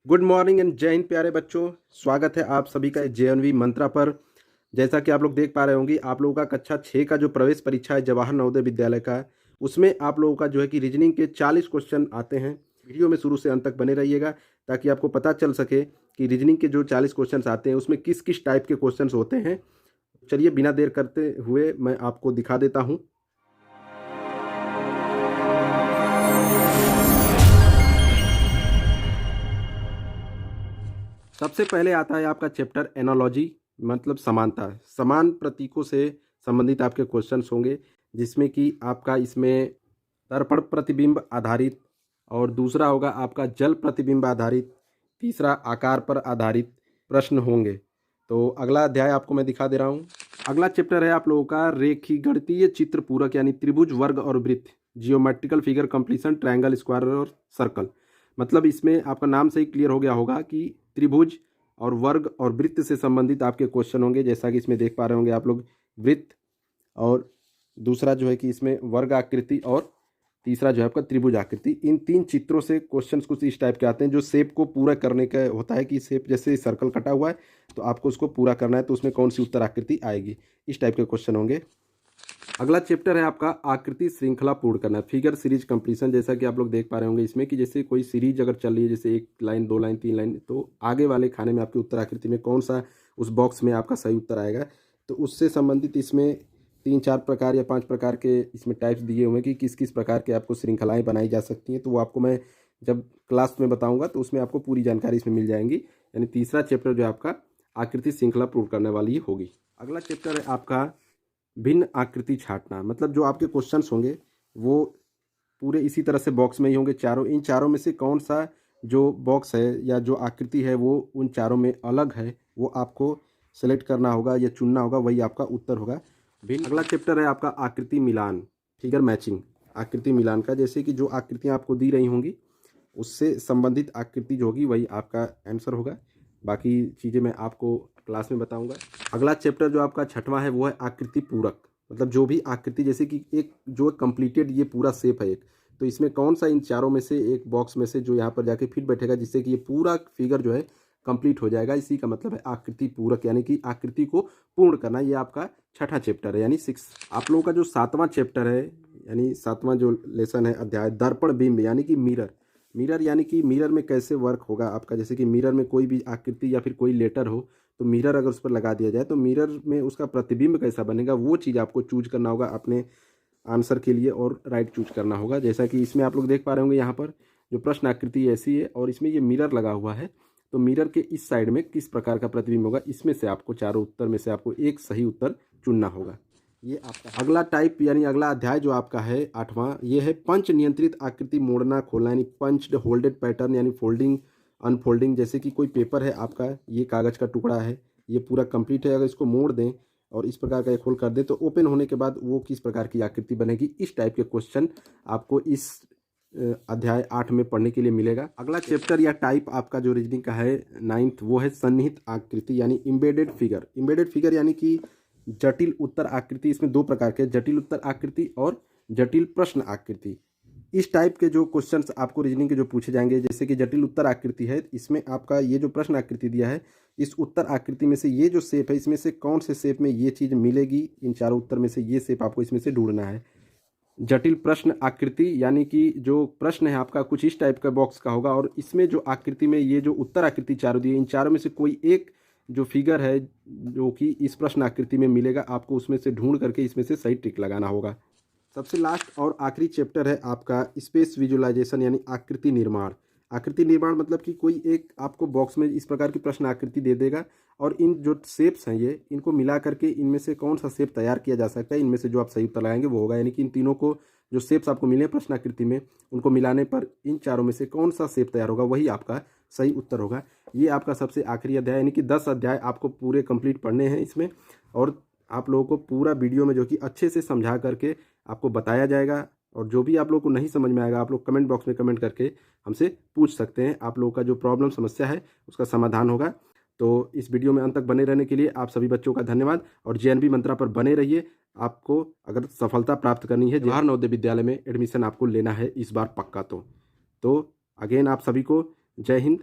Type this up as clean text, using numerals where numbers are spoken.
Good morning and जय हिंद प्यारे बच्चों। स्वागत है आप सभी का जेएनवी मंत्रा पर। जैसा कि आप लोग देख पा रहे होंगे, आप लोगों का कक्षा 6 का जो प्रवेश परीक्षा है जवाहर नवोदय विद्यालय का, उसमें आप लोगों का जो है कि रीजनिंग के 40 क्वेश्चन आते हैं। वीडियो में शुरू से अंत तक बने रहिएगा ताकि आपको पता चल सके कि रीजनिंग के जो 40 क्वेश्चन आते हैं उसमें किस किस टाइप के क्वेश्चन होते हैं। चलिए बिना देर करते हुए मैं आपको दिखा देता हूँ। सबसे पहले आता है आपका चैप्टर एनालॉजी, मतलब समानता। समान प्रतीकों से संबंधित आपके क्वेश्चंस होंगे, जिसमें कि आपका इसमें दर्पण प्रतिबिंब आधारित, और दूसरा होगा आपका जल प्रतिबिंब आधारित, तीसरा आकार पर आधारित प्रश्न होंगे। तो अगला अध्याय आपको मैं दिखा दे रहा हूँ। अगला चैप्टर है आप लोगों का रेखीगणितीय चित्र पूरक, यानी त्रिभुज, वर्ग और वृत्त, geometrical figure completion, triangle, square और सर्कल। मतलब इसमें आपका नाम से ही क्लियर हो गया होगा कि त्रिभुज और वर्ग और वृत्त से संबंधित आपके क्वेश्चन होंगे। जैसा कि इसमें देख पा रहे होंगे आप लोग, वृत्त, और दूसरा जो है कि इसमें वर्ग आकृति, और तीसरा जो है आपका त्रिभुज आकृति। इन तीन चित्रों से क्वेश्चंस कुछ इस टाइप के आते हैं जो शेप को पूरा करने का होता है कि शेप जैसे सर्कल कटा हुआ है तो आपको उसको पूरा करना है, तो उसमें कौन सी उत्तर आकृति आएगी, इस टाइप के क्वेश्चन होंगे। अगला चैप्टर है आपका आकृति श्रृंखला पूर्ण करना, फिगर सीरीज कंप्लीशन। जैसा कि आप लोग देख पा रहे होंगे इसमें कि जैसे कोई सीरीज अगर चल रही है, जैसे 1 लाइन 2 लाइन 3 लाइन, तो आगे वाले खाने में आपकी उत्तर आकृति में कौन सा उस बॉक्स में आपका सही उत्तर आएगा। तो उससे संबंधित इसमें 3-4 प्रकार या 5 प्रकार के इसमें टाइप्स दिए हुए हैं कि किस किस प्रकार के आपको श्रृंखलाएँ बनाई जा सकती हैं। तो वो आपको मैं जब क्लास में बताऊँगा तो उसमें आपको पूरी जानकारी इसमें मिल जाएंगी। यानी तीसरा चैप्टर जो आपका आकृति श्रृंखला पूर्ण करने वाली होगी। अगला चैप्टर है आपका भिन्न आकृति छांटना। मतलब जो आपके क्वेश्चंस होंगे वो पूरे इसी तरह से बॉक्स में ही होंगे चारों। इन चारों में से कौन सा जो बॉक्स है या जो आकृति है वो उन चारों में अलग है, वो आपको सेलेक्ट करना होगा या चुनना होगा, वही आपका उत्तर होगा। भिन्न। अगला चैप्टर है आपका आकृति मिलान, फिगर मैचिंग, आकृति मिलान का। जैसे कि जो आकृतियाँ आपको दी रही होंगी उससे संबंधित आकृति जो होगी वही आपका आंसर होगा। बाकी चीज़ें मैं आपको क्लास में बताऊंगा। अगला चैप्टर जो आपका 6वां है वो है आकृति पूरक। मतलब जो भी आकृति, जैसे कि एक जो कंप्लीटेड ये पूरा शेप है एक, तो इसमें कौन सा इन चारों में से एक बॉक्स में से जो यहाँ पर जाके फिट बैठेगा जिससे कि ये पूरा फिगर जो है कंप्लीट हो जाएगा, इसी का मतलब है आकृति पूरक, यानी कि आकृति को पूर्ण करना। ये आपका 6वां चैप्टर है, यानी 6। आप लोगों का जो 7वां चैप्टर है, यानी 7वां जो लेसन है अध्याय, दर्पण बिंब, यानी कि मिरर। मिरर यानी कि मिरर में कैसे वर्क होगा आपका। जैसे कि मिरर में कोई भी आकृति या फिर कोई लेटर हो तो मिरर अगर उस पर लगा दिया जाए तो मिरर में उसका प्रतिबिंब कैसा बनेगा, वो चीज़ आपको चूज करना होगा अपने आंसर के लिए, और राइट चूज करना होगा। जैसा कि इसमें आप लोग देख पा रहे होंगे यहाँ पर जो प्रश्न आकृति ऐसी है और इसमें ये मिरर लगा हुआ है, तो मिरर के इस साइड में किस प्रकार का प्रतिबिंब होगा, इसमें से आपको चारों उत्तर में से आपको एक सही उत्तर चुनना होगा। ये आपका अगला टाइप यानी अगला अध्याय जो आपका है 8वां, ये है पंच नियंत्रित आकृति मोड़ना खोलना, यानी पंच्ड होल्डेड पैटर्न, यानी फोल्डिंग अनफोल्डिंग। जैसे कि कोई पेपर है आपका, ये कागज़ का टुकड़ा है, ये पूरा कंप्लीट है, अगर इसको मोड़ दें और इस प्रकार का एक होल कर दें तो ओपन होने के बाद वो किस प्रकार की आकृति बनेगी, इस टाइप के क्वेश्चन आपको इस अध्याय 8 में पढ़ने के लिए मिलेगा। अगला चैप्टर या टाइप आपका जो रीजनिंग का है 9th, वो है सन्निहित आकृति, यानी इम्बेडेड फिगर। इम्बेडेड फिगर यानी कि जटिल उत्तर आकृति। इसमें 2 प्रकार के, जटिल उत्तर आकृति और जटिल प्रश्न आकृति। इस टाइप के जो क्वेश्चंस आपको रीजनिंग के जो पूछे जाएंगे, जैसे कि जटिल उत्तर आकृति है, इसमें आपका ये जो प्रश्न आकृति दिया है, इस उत्तर आकृति में से ये जो शेप है, इसमें से कौन से शेप में ये चीज़ मिलेगी, इन चारों उत्तर में से ये शेप आपको इसमें से ढूंढना है। जटिल प्रश्न आकृति यानी कि जो प्रश्न है आपका कुछ इस टाइप का बॉक्स का होगा, और इसमें जो आकृति में ये जो उत्तर आकृति चारों दी है, इन चारों में से कोई एक जो फिगर है जो कि इस प्रश्न आकृति में मिलेगा, आपको उसमें से ढूंढ करके इसमें से सही टिक लगाना होगा। सबसे लास्ट और आखिरी चैप्टर है आपका स्पेस विजुअलाइजेशन, यानी आकृति निर्माण। आकृति निर्माण मतलब कि कोई एक आपको बॉक्स में इस प्रकार की प्रश्न आकृति दे देगा, और इन जो शेप्स हैं ये, इनको मिला करके इनमें से कौन सा शेप तैयार किया जा सकता है, इनमें से जो आप सही उत्तर लगाएंगे वो होगा। यानी कि इन तीनों को जो शेप्स आपको मिले प्रश्न आकृति में, उनको मिलाने पर इन चारों में से कौन सा शेप तैयार होगा, वही आपका सही उत्तर होगा। ये आपका सबसे आखिरी अध्याय, यानी कि 10 अध्याय आपको पूरे कंप्लीट पढ़ने हैं इसमें, और आप लोगों को पूरा वीडियो में जो कि अच्छे से समझा करके आपको बताया जाएगा। और जो भी आप लोगों को नहीं समझ में आएगा, आप लोग कमेंट बॉक्स में कमेंट करके हमसे पूछ सकते हैं। आप लोगों का जो प्रॉब्लम समस्या है उसका समाधान होगा। तो इस वीडियो में अंत तक बने रहने के लिए आप सभी बच्चों का धन्यवाद, और जेएनवी मंत्रा पर बने रहिए। आपको अगर सफलता प्राप्त करनी है, जवाहर नवोदय विद्यालय में एडमिशन आपको लेना है इस बार पक्का। तो अगेन आप सभी को जय हिंद,